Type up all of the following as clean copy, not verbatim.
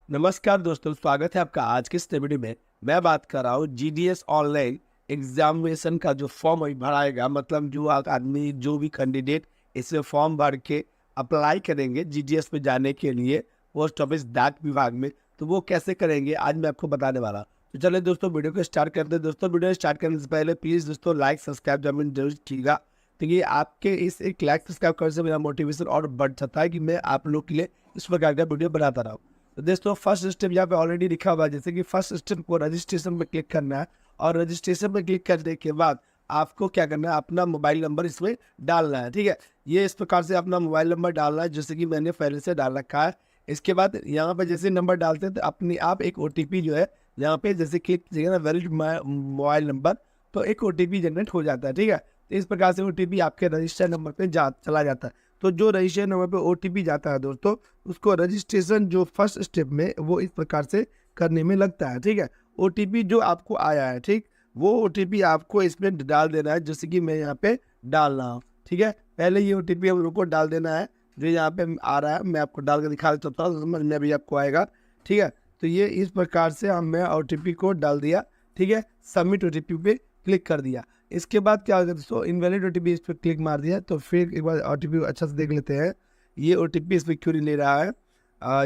नमस्कार दोस्तों, स्वागत है आपका आज के इस वीडियो में। मैं बात कर रहा हूँ जीडीएस ऑनलाइन एग्जामिनेशन का जो फॉर्म अभी भराएगा, मतलब जो आदमी जो भी कैंडिडेट इसमें फॉर्म भर के अप्लाई करेंगे जीडीएस में जाने के लिए पोस्ट ऑफिस डाक विभाग में, तो वो कैसे करेंगे आज मैं आपको बताने वाला हूँ। तो चलिए दोस्तों वीडियो को स्टार्ट करते हैं। दोस्तों वीडियो स्टार्ट करने से पहले प्लीज़ दोस्तों लाइक सब्सक्राइब जरूर कीजिएगा, क्योंकि आपके इस एक लाइक सब्सक्राइब करने से मेरा मोटिवेशन और बढ़ जाता है कि मैं आप लोग के लिए इस प्रकार का वीडियो बनाता रहा हूँ। तो दोस्तों फर्स्ट स्टेप यहाँ पे ऑलरेडी लिखा हुआ है, जैसे कि फर्स्ट स्टेप को रजिस्ट्रेशन पे क्लिक करना है, और रजिस्ट्रेशन पे क्लिक करने के बाद आपको क्या करना है, अपना मोबाइल नंबर इसमें डालना है। ठीक है, ये इस प्रकार से अपना मोबाइल नंबर डालना है, जैसे कि मैंने पहले से डाल रखा है। इसके बाद यहाँ पे जैसे नंबर डालते हैं तो अपने आप एक OTP जो है यहाँ पे जैसे क्लिक कीजिएगा ना वैलिड मोबाइल नंबर, तो एक OTP जनरेट हो जाता है। ठीक है, तो इस प्रकार से OTP आपके रजिस्टर्ड नंबर पे चला जाता है। तो जो रजिस्टर्ड नंबर पे OTP जाता है दोस्तों, उसको रजिस्ट्रेशन जो फर्स्ट स्टेप में वो इस प्रकार से करने में लगता है। ठीक है, OTP जो आपको आया है, ठीक, वो OTP आपको इसमें डाल देना है, जैसे कि मैं यहाँ पे डाल रहा हूँ। ठीक है, पहले ये OTP हम लोग को डाल देना है जो यहाँ पे आ रहा है। मैं आपको डाल के दिखा देता हूँ, समझ में भी आपको आएगा। ठीक है, तो ये इस प्रकार से मैं OTP को डाल दिया। ठीक है, सबमिट OTP पे क्लिक कर दिया। इसके बाद क्या होगा दोस्तों, इनवैलिड OTP इस पर क्लिक मार दिया। तो फिर एक बार OTP अच्छा से देख लेते हैं, ये OTP इस पर क्यों नहीं ले रहा है।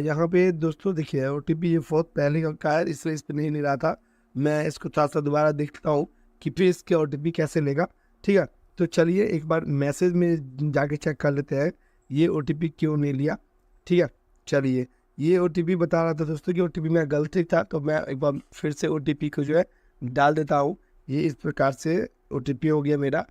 यहाँ पे दोस्तों देखिए OTP ये बहुत पहले का है, इसलिए इस पर नहीं ले रहा था। मैं इसको थोड़ा सा दोबारा देखता हूँ कि फिर इसके OTP कैसे लेगा। ठीक है, तो चलिए एक बार मैसेज में जाके चेक कर लेते हैं ये OTP क्यों नहीं लिया। ठीक है, चलिए ये OTP बता रहा था दोस्तों कि OTP मेरा गलती था, तो मैं एक बार फिर से OTP को जो है डाल देता हूँ। ये इस प्रकार से OTP हो गया मेरा।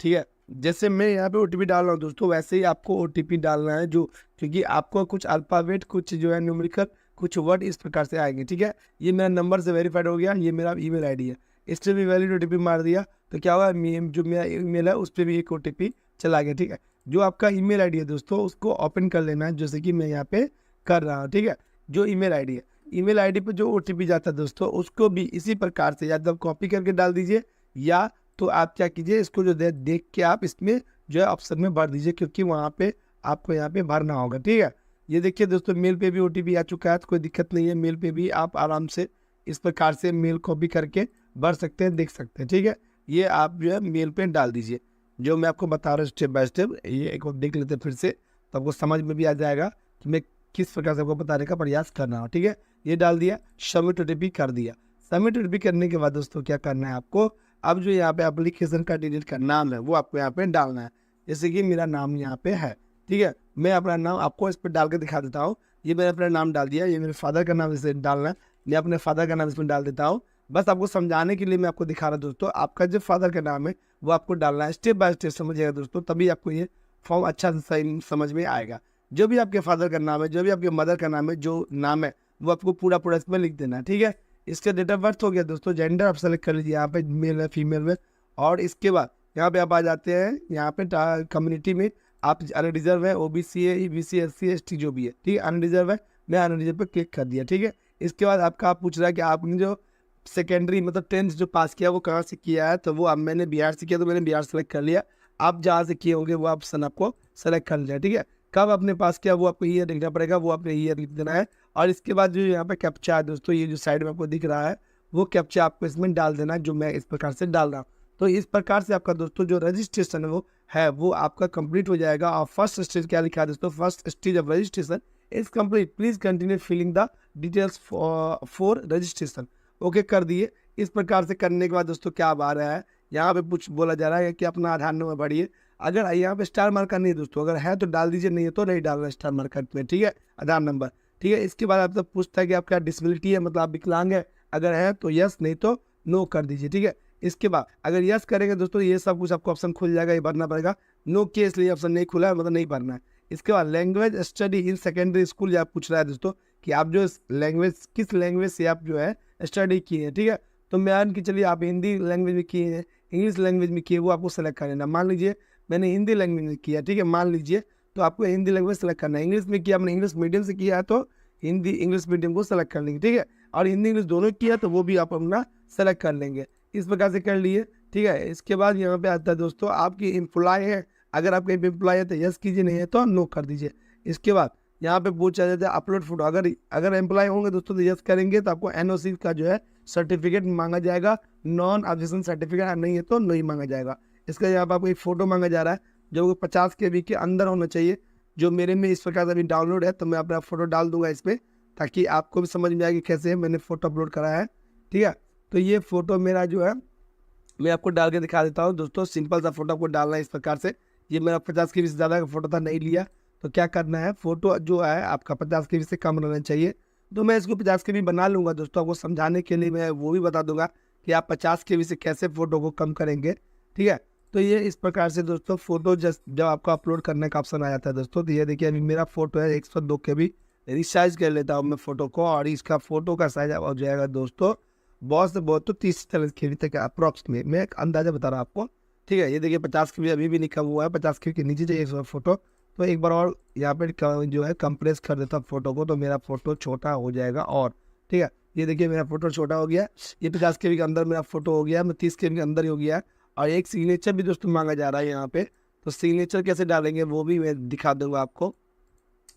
ठीक है, जैसे मैं यहाँ पे OTP डाल रहा हूँ दोस्तों, वैसे ही आपको OTP डालना है, जो क्योंकि आपको कुछ अल्फ़ाबेट, कुछ जो है न्यूमेरिकल, कुछ वर्ड इस प्रकार से आएंगे। ठीक है, ये मेरा नंबर से वेरीफाइड हो गया, ये मेरा ईमेल आईडी है, इस पर भी वैलिड OTP मार दिया तो क्या हुआ, जो मेरा ईमेल है उस पर भी एक OTP चला गया। ठीक है, जो आपका ईमेल आईडी है दोस्तों उसको ओपन कर लेना है, जैसे कि मैं यहाँ पे कर रहा हूँ। ठीक है, जो ईमेल आईडी है, ईमेल आईडी पे जो OTP जाता है दोस्तों, उसको भी इसी प्रकार से या तो कॉपी करके डाल दीजिए, या तो आप क्या कीजिए, इसको जो देख के आप इसमें जो है ऑप्शन में भर दीजिए, क्योंकि वहाँ पे आपको यहाँ पे भरना होगा। ठीक है, ये देखिए दोस्तों मेल पे भी OTP आ चुका है, तो कोई दिक्कत नहीं है, मेल पे भी आप आराम से इस प्रकार से मेल कॉपी करके भर सकते हैं, देख सकते हैं। ठीक है, ये आप जो है मेल पे डाल दीजिए, जो मैं आपको बता रहा हूँ स्टेप बाय स्टेप। ये एक बार देख लेते हैं फिर से, तो आपको समझ में भी आ जाएगा कि मैं किस प्रकार से आपको बताने का प्रयास कर रहा हूँ। ठीक है, ये डाल दिया, सबमिट OTP कर दिया। सबमिट OTP करने के बाद दोस्तों क्या करना है आपको, अब जो यहाँ पे एप्लीकेशन का डिटेल का नाम है वो आपको यहाँ पे डालना है, जैसे कि मेरा नाम यहाँ पे है। ठीक है, मैं अपना नाम आपको इस पर डाल के दिखा देता हूँ। ये मैंने अपना नाम डाल दिया, ये मेरे फादर का नाम इसे डालना है, मैं अपने फादर का नाम इसमें डाल देता हूँ। बस आपको समझाने के लिए मैं आपको दिखा रहा हूँ दोस्तों, आपका जो फादर का नाम है वो आपको डालना है, स्टेप बाय स्टेप समझिएगा दोस्तों, तभी आपको ये फॉर्म अच्छा से सही समझ में आएगा। जो भी आपके फादर का नाम है, जो भी आपके मदर का नाम है, जो नाम है वो आपको पूरा पूरा इसमें लिख देना है। ठीक है, इसका डेट ऑफ बर्थ हो गया दोस्तों, जेंडर आप सेलेक्ट कर लीजिए, यहाँ पे मेल है फीमेल में, और इसके बाद यहाँ पे आप आ जाते हैं, यहाँ पे कम्युनिटी में आप अनरिजर्व है, OBC है, EBC SC ST जो भी है। ठीक है, अनरिजर्व है, मैं अनरिजर्व पे क्लिक कर दिया। ठीक है, इसके बाद आपका आप पूछ रहा है कि आपने जो सेकेंडरी मतलब 10th जो पास किया वो कहाँ से किया है, तो वो अब मैंने बिहार से किया, तो मैंने बिहार सेलेक्ट कर लिया। आप जहाँ से किए होंगे वो ऑप्शन आपको सेलेक्ट कर लिया। ठीक है, कब आपने पास किया वो आपको ईयर लिखना पड़ेगा, वो आपने ईयर लिख देना है। और इसके बाद जो यहाँ पे कैप्चा है दोस्तों, ये जो साइड में आपको दिख रहा है वो कैप्चा आपको इसमें डाल देना है, जो मैं इस प्रकार से डाल रहा हूँ। तो इस प्रकार से आपका दोस्तों जो रजिस्ट्रेशन है वो आपका कंप्लीट हो जाएगा। और फर्स्ट स्टेज क्या लिखा है दोस्तों, first stage of registration is complete, please continue filling the details for registration. Okay कर दिए। इस प्रकार से करने के बाद दोस्तों क्या अब आ रहा है, यहाँ पे कुछ बोला जा रहा है कि अपना आधार नंबर भरिए। अगर यहाँ पे स्टार मार्कर नहीं है दोस्तों, अगर है तो डाल दीजिए, नहीं है तो नहीं डालना स्टार मार्कर में। ठीक है, आधार नंबर। ठीक है, इसके बाद आपसे पूछता है कि आपका डिसेबिलिटी है, मतलब आप विकलांग है, अगर है तो यस, नहीं तो नो कर दीजिए। ठीक है, इसके बाद अगर यस करेंगे दोस्तों ये सब कुछ आपको ऑप्शन खुल जाएगा, ये भरना पड़ेगा। नो के इसलिए ऑप्शन नहीं खुला है, मतलब नहीं भरना है। इसके बाद language study in secondary school या पूछ रहा है दोस्तों कि आप जो लैंग्वेज किस लैंग्वेज से आप जो है स्टडी किए हैं। ठीक है, तो मान के चलिए आप हिंदी लैंग्वेज में किए हैं, इंग्लिश लैंग्वेज में किए, वो आपको सेलेक्ट कर लेना। मान लीजिए मैंने हिंदी लैंग्वेज में किया, ठीक है, मान लीजिए, तो आपको हिंदी लैंग्वेज सेलेक्ट करना है। इंग्लिश में किया, आपने इंग्लिश मीडियम से किया है तो हिंदी इंग्लिश मीडियम को सेलेक्ट कर लेंगे। ठीक है, और हिंदी इंग्लिश दोनों किया तो वो भी आप अपना सेलेक्ट कर लेंगे। इस प्रकार से कर लिए। ठीक है, इसके बाद यहाँ पे आता है दोस्तों आपकी एम्प्लॉय है, अगर आप कहीं पे एम्प्लॉय है तो यस कीजिए, नहीं है तो नो कर दीजिए। इसके बाद यहाँ पे पूछा जाता है अपलोड फोटो। अगर एम्प्लॉय होंगे दोस्तों तो यस करेंगे तो आपको एनओसी का जो है सर्टिफिकेट मांगा जाएगा, नॉन ऑब्जेक्शन सर्टिफिकेट नहीं है तो नहीं मांगा जाएगा। इसका यहाँ पे आपको एक फोटो मांगा जा रहा है जो 50 KB के अंदर होना चाहिए, जो मेरे में इस प्रकार से अभी डाउनलोड है। तो मैं अपना फोटो डाल दूंगा इस पर, ताकि आपको भी समझ में आएगी कैसे मैंने फोटो अपलोड करा है। ठीक है, तो ये फोटो मेरा जो है मैं आपको डाल के दिखा देता हूँ दोस्तों। सिंपल सा फोटो आपको डालना है इस प्रकार से। ये मेरा 50 KB से ज़्यादा का फोटो था, नहीं लिया। तो क्या करना है, फोटो जो है आपका 50 KB से कम रहना चाहिए। तो मैं इसको 50 KB बना लूँगा दोस्तों। आपको समझाने के लिए मैं वो भी बता दूंगा कि आप 50 KB से कैसे फ़ोटो को कम करेंगे। ठीक है, तो ये इस प्रकार से दोस्तों फ़ोटो जब आपको अपलोड करने का ऑप्शन आ जाता है दोस्तों, तो ये देखिए अभी मेरा फ़ोटो है 102 KB। रिसाइज कर लेता हूँ मैं फ़ोटो को, और इसका फ़ोटो का साइज हो जाएगा दोस्तों बहुत से बहुत तो 30-40 KB तक अप्रॉक्स में, मैं एक अंदाजा बता रहा हूँ आपको। ठीक है, ये देखिए 50 KB अभी भी लिखा हुआ है, 50 KB के नीचे चाहिए फोटो। तो एक बार और यहाँ पे जो है कंप्रेस कर देता हूँ फोटो को, तो मेरा फोटो छोटा हो जाएगा। और ठीक है, ये देखिए मेरा फोटो छोटा हो गया। ये 50 KB के अंदर मेरा फोटो हो गया, मैं 30 KB के अंदर ही हो गया। और एक सिग्नेचर भी दोस्तों मांगा जा रहा है यहाँ पे। तो सिग्नेचर कैसे डालेंगे वो भी मैं दिखा दूंगा आपको।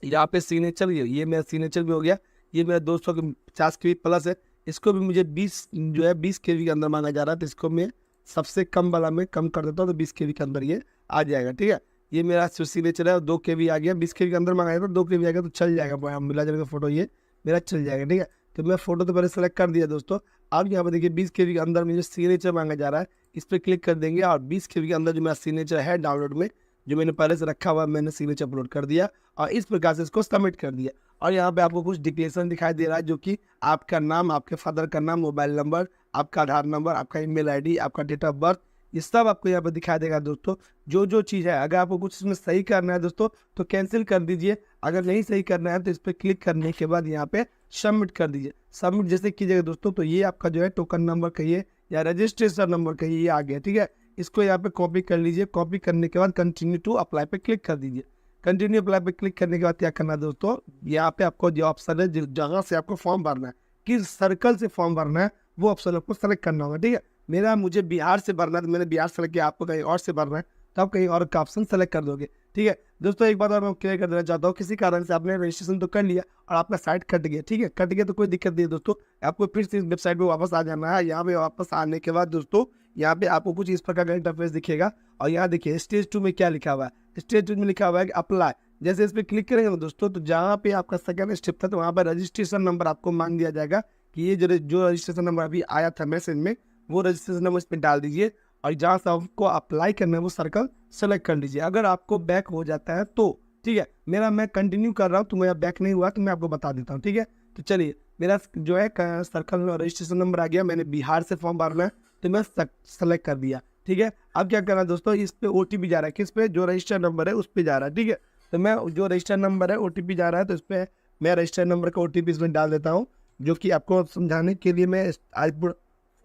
यहाँ पे सिग्नेचर, ये मेरा सिग्नेचर भी हो गया। ये मेरा 250 KB प्लस है। इसको भी मुझे 20 KB के अंदर मांगा जा रहा है। तो इसको मैं सबसे कम वाला में कम कर देता हूँ, तो 20 KB के अंदर ये आ जाएगा। ठीक है, ये मेरा सिग्नेचर है, 2 KB आ गया। 20 KB के अंदर मांगा जाएगा तो 2 KB आ गया, तो चल जाएगा मिला जाएगा फोटो, ये मेरा चल जाएगा। ठीक है, तो मैं फोटो तो पहले सेलेक्ट कर दिया दोस्तों। अब यहाँ पर देखिए 20 KB के अंदर मुझे सिग्नेचर मांगा जा रहा है, इस पर क्लिक कर देंगे। और 20 KB के अंदर जो मेरा सिग्नेचर है डाउनलोड में, जो मैंने पहले से रखा हुआ, मैंने सिग्नेचर अपलोड कर दिया और इस प्रकार से इसको सबमिट कर दिया। और यहाँ पे आपको कुछ डिक्लेरेशन दिखाई दे रहा है, जो कि आपका नाम, आपके फादर का नाम, मोबाइल नंबर, आपका आधार नंबर, आपका ईमेल आईडी, आपका डेट ऑफ बर्थ, ये सब आपको यहाँ पे दिखाई देगा दोस्तों। जो चीज़ है, अगर आपको कुछ इसमें सही करना है दोस्तों तो कैंसिल कर दीजिए। अगर नहीं सही करना है तो इस पर क्लिक करने के बाद यहाँ पे सबमिट कर दीजिए। सबमिट जैसे कीजिएगा दोस्तों, तो ये आपका जो है टोकन नंबर कहिए या रजिस्ट्रेशन नंबर कहिए, ये आ गया। ठीक है, इसको यहाँ पे कॉपी कर लीजिए। कॉपी करने के बाद कंटिन्यू टू अप्लाई पे क्लिक कर दीजिए। कंटिन्यू अप्लाई पे क्लिक करने के बाद क्या करना है दोस्तों, यहाँ पे आपको जो ऑप्शन है जहाँ से आपको फॉर्म भरना है, किस सर्कल से फॉर्म भरना है, वो ऑप्शन आपको सेलेक्ट करना होगा। ठीक है, मुझे बिहार से भरना है तो मैंने बिहार सेलेक्ट किया। आपको कहीं और से भरना है तो आप कहीं और का ऑप्शन सेलेक्ट कर दोगे। ठीक है दोस्तों, एक बात और मैं क्लियर कर देना चाहता हूँ, किसी कारण से आपने रजिस्ट्रेशन तो कर लिया और आपका साइट कट गया। ठीक है, कट गया तो कोई दिक्कत नहीं है दोस्तों, आपको फिर से इस वेबसाइट पे वापस आ जाना है। यहाँ पे वापस आने के बाद दोस्तों यहाँ पे आपको कुछ इस प्रकार का इंटरफेस दिखेगा। और यहाँ देखिए स्टेज 2 में क्या लिखा हुआ है। स्टेज 2 में लिखा हुआ है कि अप्लाई। जैसे इस पर क्लिक करेंगे ना दोस्तों, तो जहाँ पे आपका सेकंड स्टेप था, तो वहाँ पर रजिस्ट्रेशन नंबर आपको मांग दिया जाएगा कि ये जो रजिस्ट्रेशन नंबर अभी आया था मैसेज में, वो रजिस्ट्रेशन नंबर इस पर डाल दीजिए। और जहाँ से आपको अप्लाई करना है वो सर्कल सेलेक्ट कर लीजिए। अगर आपको बैक हो जाता है तो ठीक है, मैं कंटिन्यू कर रहा हूँ, तो मेरा बैक नहीं हुआ तो मैं आपको बता देता हूँ। ठीक है, तो चलिए मेरा जो है सर्कल रजिस्ट्रेशन नंबर आ गया। मैंने बिहार से फॉर्म भरना है तो मैं सेलेक्ट कर दिया। ठीक है, अब क्या करना है दोस्तों, इस पे OTP जा रहा है, किस पे, जो रजिस्टर नंबर है उस पर जा रहा है। ठीक है, तो मैं जो रजिस्टर नंबर है OTP जा रहा है, तो इस पर मैं रजिस्टर नंबर का OTP इसमें डाल देता हूँ, जो कि आपको समझाने के लिए मैं आज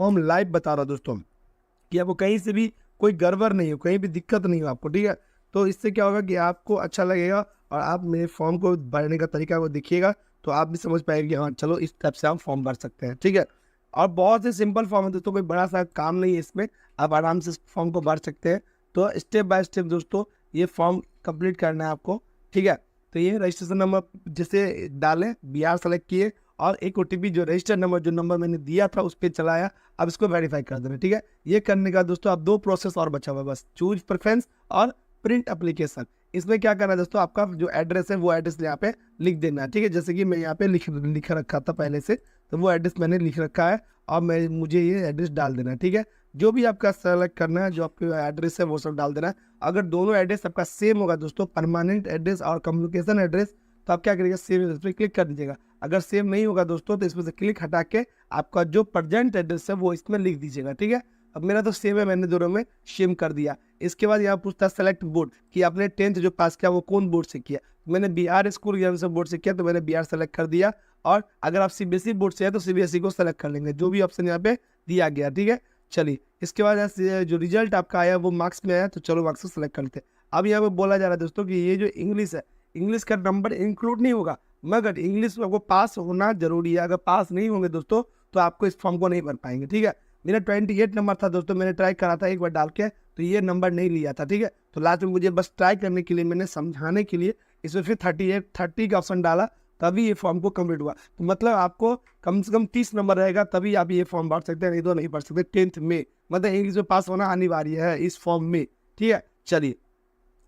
फॉर्म लाइव बता रहा हूँ दोस्तों, कि आपको कहीं से भी कोई गड़बड़ नहीं हो, कहीं भी दिक्कत नहीं हो आपको। ठीक है, तो इससे क्या होगा कि आपको अच्छा लगेगा और आप मेरे फॉर्म को भरने का तरीका को देखिएगा तो आप भी समझ पाएंगे कि हाँ चलो इस टाइप से हम फॉर्म भर सकते हैं। ठीक है, और बहुत ही सिंपल फॉर्म है दोस्तों, कोई बड़ा सा काम नहीं है इसमें, आप आराम से फॉर्म को भर सकते हैं। तो स्टेप बाय स्टेप दोस्तों ये फॉर्म कंप्लीट करना है आपको। ठीक है, तो ये रजिस्ट्रेशन नंबर जैसे डालें, बिहार सेलेक्ट किए और एक OTP जो रजिस्टर नंबर, जो नंबर मैंने दिया था उस पर चलाया। अब इसको वेरीफाई कर देना। ठीक है, ये करने का दोस्तों अब 2 प्रोसेस और बचा हुआ है बस, चूज प्रेफरेंस और प्रिंट एप्लीकेशन। इसमें क्या करना है दोस्तों, आपका जो एड्रेस है वो एड्रेस यहाँ पे लिख देना है। ठीक है, जैसे कि मैं यहाँ पे लिख रखा था पहले से, तो वो एड्रेस मैंने लिख रखा है और मुझे ये एड्रेस डाल देना है। ठीक है, जो भी आपका सेलेक्ट करना है, जो आपका एड्रेस है वो सब डाल देना है। अगर दोनों एड्रेस आपका सेम होगा दोस्तों, परमानेंट एड्रेस और कम्युनिकेशन एड्रेस, तो आप क्या करिएगा, सेम एड्रेस पे क्लिक कर दीजिएगा। अगर सेम नहीं होगा दोस्तों तो इसमें से क्लिक हटा के आपका जो प्रेजेंट एड्रेस है वो इसमें लिख दीजिएगा। ठीक है, अब मेरा तो सेम है, मैंने दोनों में सेम कर दिया। इसके बाद यहाँ पूछता है सेलेक्ट बोर्ड, कि आपने 10th जो पास किया वो कौन बोर्ड से किया। मैंने बिहार स्कूल एग्जामिनेशन बोर्ड से किया, तो मैंने बिहार सेलेक्ट कर दिया। और अगर आप CBSE बोर्ड से है तो CBSE को सेलेक्ट कर लेंगे, जो भी ऑप्शन यहाँ पे दिया गया। ठीक है, चलिए इसके बाद जो रिजल्ट आपका आया वो मार्क्स में आया, तो चलो मार्क्स को सेलेक्ट करते हैं। अब यहाँ पे बोला जा रहा है दोस्तों कि ये जो इंग्लिश है, इंग्लिश का नंबर इंक्लूड नहीं होगा, मगर इंग्लिश में आपको पास होना जरूरी है। अगर पास नहीं होंगे दोस्तों तो आपको इस फॉर्म को नहीं भर पाएंगे। ठीक है, मेरा 28 नंबर था दोस्तों, मैंने ट्राई करा था एक बार डाल के, तो ये नंबर नहीं लिया था। ठीक है, तो लास्ट में मुझे बस ट्राई करने के लिए, मैंने समझाने के लिए इसमें फिर 30 का ऑप्शन डाला, तभी ये फॉर्म को कंप्लीट हुआ। तो मतलब आपको कम से कम 30 नंबर रहेगा तभी आप ये फॉर्म भर सकते हैं, नहीं तो नहीं भर सकते 10th में। मतलब इंग्लिश में पास होना अनिवार्य है इस फॉर्म में, ठीक है। चलिए,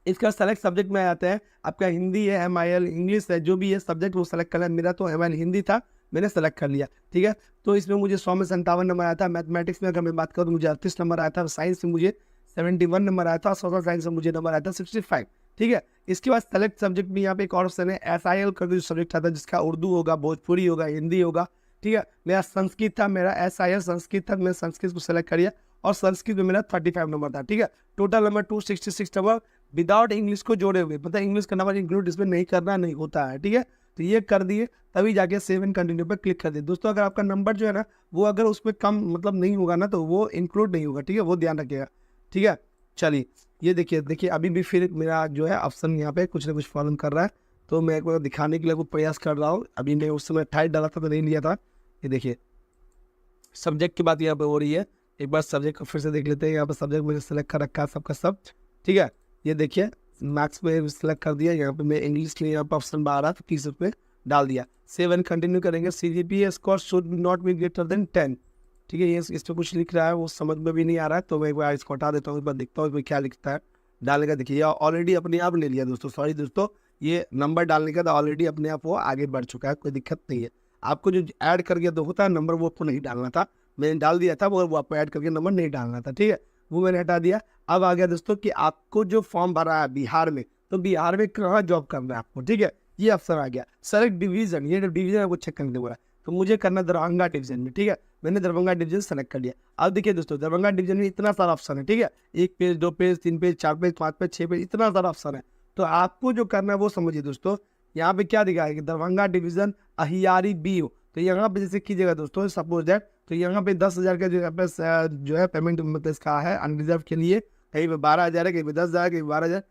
इसका सेलेक्ट सब्जेक्ट में आते हैं। आपका हिंदी है, MIL इंग्लिश है, जो भी है सब्जेक्ट वो सेलेक्ट करना है। मेरा तो MIL हिंदी था, मैंने सेलेक्ट कर लिया, ठीक है। तो इसमें मुझे 100 में 57 नंबर आया था। मैथमेटिक्स में अगर मैं बात करूँ तो मुझे 38 नंबर आया था। साइंस में मुझे 71 नंबर आया था। सोशल साइंस में मुझे नंबर आया था 65, ठीक है। इसके बाद सेलेक्ट सब्जेक्ट में यहाँ पे एक और ऑप्शन है SIL करके जो सब्जेक्ट आता है, जिसका उर्दू होगा, भोजपुरी होगा, हिंदी होगा, ठीक है। मेरा संस्कृत था, मेरा SIL संस्कृत था, मैंने संस्कृत को सेलेक्ट कर लिया और संस्कृत में मेरा 35 नंबर था, ठीक है। Total number 266 number without English को जोड़े हुए, मतलब इंग्लिश का नंबर इंक्लूड इसमें नहीं करना नहीं होता है, ठीक है। तो ये कर दिए, तभी जाके सेव एंड कंटिन्यू पर क्लिक कर दिए। दोस्तों अगर आपका नंबर जो है ना वो अगर उसमें कम मतलब नहीं होगा ना, तो वो इंक्लूड नहीं होगा, ठीक है, वो ध्यान रखिएगा, ठीक है। चलिए, ये देखिए अभी भी फिर मेरा जो है ऑप्शन यहाँ पे कुछ ना कुछ फॉलो कर रहा है, तो मैं एक बार दिखाने के लिए वो प्रयास कर रहा हूँ। अभी मैं उस समय 28 डाला था तो नहीं लिया था। ये देखिए सब्जेक्ट की बात यहाँ पे हो रही है, एक बार सब्जेक्ट को फिर से देख लेते हैं। यहाँ पे सब्जेक्ट मैंने सेलेक्ट कर रखा है सबका सब, ठीक है। ये देखिए मैथ्स में सेलेक्ट कर दिया, यहाँ पे मैं इंग्लिश के लिए यहाँ पे ऑप्शन आ रहा था 30 पे डाल दिया। सेव एंड कंटिन्यू करेंगे। CGPA score should not be greater than 10, ठीक है। ये इस पर कुछ लिख रहा है, वो समझ में भी नहीं आ रहा है, तो मैं एक बार इसको हटा देता हूँ, एक बार देखता हूँ इसमें क्या लिखता है। डालने का देखिए ऑलरेडी अपने आप ले लिया दोस्तों, सॉरी दोस्तों, ये नंबर डालने का ऑलरेडी अपने आप वो आगे बढ़ चुका है, कोई दिक्कत नहीं है। आपको जो ऐड करके तो होता है नंबर, वो आपको नहीं डालना था, मैंने डाल दिया था, वो आपको ऐड करके नंबर नहीं डालना था, ठीक है, वो मैंने हटा दिया। अब आ गया दोस्तों कि आपको जो फॉर्म भरा है बिहार में, तो बिहार में कहाँ जॉब करना है आपको, ठीक है। ये ऑप्शन आ गया सेलेक्ट डिवीजन, ये डिवीजन आपको चेक करने बोला, तो मुझे करना दरभंगा डिवीजन में, ठीक है। मैंने दरभंगा डिवीजन सेलेक्ट कर लिया। अब देखिए दोस्तों दरभंगा डिवीजन में इतना सारा ऑप्शन है, ठीक है, 1 page 2 page 3 page 4 page 5 page 6 page, इतना सारा ऑप्शन है। तो आपको जो करना है वो समझिए दोस्तों। यहाँ पे क्या दिखा है कि दरभंगा डिवीजन अहियारी BO, तो यहाँ पे जैसे कीजिएगा दोस्तों सपोज दैट, तो यहाँ पे 10,000 का जो है पेमेंट मतलब इसका है अनरिजर्व के लिए, कहीं पे 12,000 है, कहीं पे 10,000, कहीं 12,000,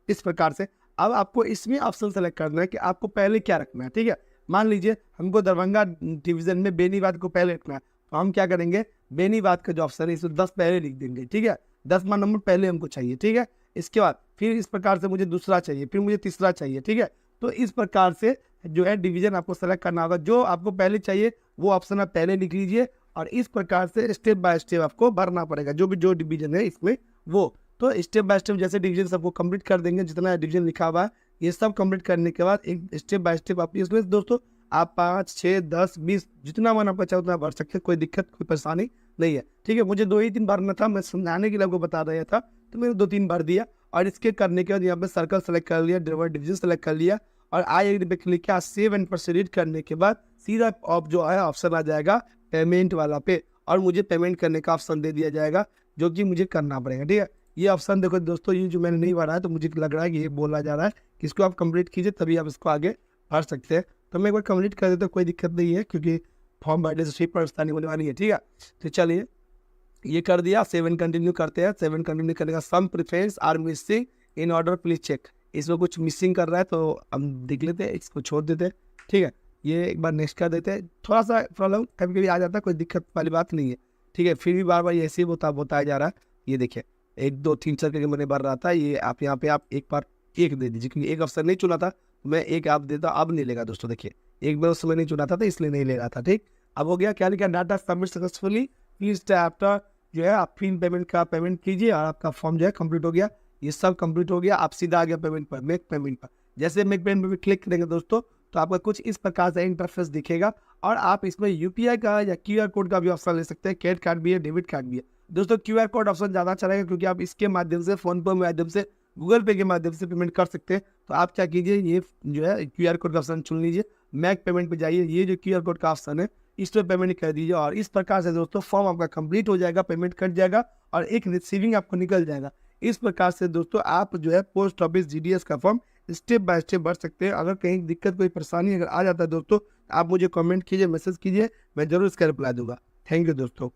इस प्रकार से। अब आपको इसमें ऑप्शन सेलेक्ट करना है कि आपको पहले क्या रखना है, ठीक है। मान लीजिए हमको दरभंगा डिवीजन में बेनीबाद को पहले रखना है, तो हम क्या करेंगे, बेनीबाद का जो ऑप्शन है इसमें 10 पहले लिख देंगे, ठीक है। 10वां नंबर पहले हमको चाहिए, ठीक है। इसके बाद फिर इस प्रकार से मुझे दूसरा चाहिए, फिर मुझे तीसरा चाहिए, ठीक है। तो इस प्रकार से जो है डिवीजन आपको सेलेक्ट करना होगा, जो आपको पहले चाहिए वो ऑप्शन आप पहले लिख लीजिए, और इस प्रकार से स्टेप बाय स्टेप आपको भरना पड़ेगा जो डिवीजन है इसमें वो। तो स्टेप बाय स्टेप जैसे डिवीजन सबको कंप्लीट कर देंगे, जितना डिवीजन लिखा हुआ है ये सब कंप्लीट करने के बाद एक स्टेप बाय स्टेप आप इसमें दोस्तों आप 5, 6, 10, 20 जितना मन आपका चाहे उतना भर सकते हैं, कोई दिक्कत कोई परेशानी नहीं है, ठीक है। मुझे 2 ही 3 भरना था, मैं समझाने के लिए आपको बता रहा था, तो मैंने 2-3 भर दिया। और इसके करने के बाद यहाँ पे सर्कल सेलेक्ट कर लिया, डिवीजन सेलेक्ट कर लिया, और आई एग्री पे क्लिक किया। सेव एंड प्रोसीड करने के बाद सीधा आप जो है ऑप्शन आ जाएगा पेमेंट वाला पे, और मुझे पेमेंट करने का ऑप्शन दे दिया जाएगा, जो कि मुझे करना पड़ेगा, ठीक है। ये ऑप्शन देखो दोस्तों, ये जो मैंने नहीं भरा है, तो मुझे लग रहा है कि ये बोला जा रहा है कि इसको आप कंप्लीट कीजिए तभी आप इसको आगे भर सकते हैं। तो मैं एक बार कंप्लीट कर देता हूँ, कोई दिक्कत नहीं है, क्योंकि फॉर्म भरने से ठीक परेशानी होने वाली है, ठीक है। तो चलिए ये कर दिया, सेव एंड कंटिन्यू करते हैं। सेव एंड कंटिन्यू करने का some preference are missing in order please check, इसमें कुछ मिसिंग कर रहा है, तो हम देख लेते हैं, इसको छोड़ देते हैं, ठीक है। ये एक बार नेक्स्ट कर देते हैं। थोड़ा सा प्रॉब्लम कभी कभी आ जाता है, कोई दिक्कत वाली बात नहीं है, ठीक है। फिर भी बार बार ऐसे ही बताया जा रहा है। ये देखिए 1, 2, 3, 4 करके मैंने भर रहा था, ये आप यहाँ पे आप एक बार एक दे दीजिए, क्योंकि एक ऑप्शन नहीं चुना था, मैं एक आप देता, अब नहीं लेगा दोस्तों। देखिए एक बार उस समय नहीं चुना था, तो इसलिए नहीं ले रहा था, ठीक। अब हो गया, क्या लिखा, data submit successfully, please after जो है आप फिर पेमेंट का पेमेंट कीजिए, और आपका फॉर्म जो है कंप्लीट हो गया। ये सब कंप्लीट हो गया, आप सीधा आ गया पेमेंट पर, मेक पेमेंट पर। जैसे मेक पेमेंट पर क्लिक करेंगे दोस्तों, तो आपका कुछ इस प्रकार से इंटरफेस दिखेगा, और आप इसमें UPI का या QR कोड का भी ऑप्शन ले सकते हैं। क्रेडिट कार्ड भी है, डेबिट कार्ड भी है दोस्तों। QR कोड ऑप्शन ज़्यादा चलेगा, क्योंकि आप इसके माध्यम से फोन पे माध्यम से गूगल पे के माध्यम से पेमेंट कर सकते हैं। तो आप क्या कीजिए, ये जो है QR कोड का ऑप्शन चुन लीजिए, मैक पेमेंट पे जाइए, ये जो QR कोड का ऑप्शन है इस पर पेमेंट कर दीजिए, और इस प्रकार से दोस्तों फॉर्म आपका कंप्लीट हो जाएगा, पेमेंट कट जाएगा, और एक रिसीविंग आपको निकल जाएगा। इस प्रकार से दोस्तों आप जो है पोस्ट ऑफिस GDS का फॉर्म स्टेप बाय स्टेप भर सकते हैं। अगर कहीं दिक्कत कोई परेशानी अगर आ जाता है दोस्तों, आप मुझे कमेंट कीजिए, मैसेज कीजिए, मैं जरूर इसका रिप्लाई दूंगा। थैंक यू दोस्तों।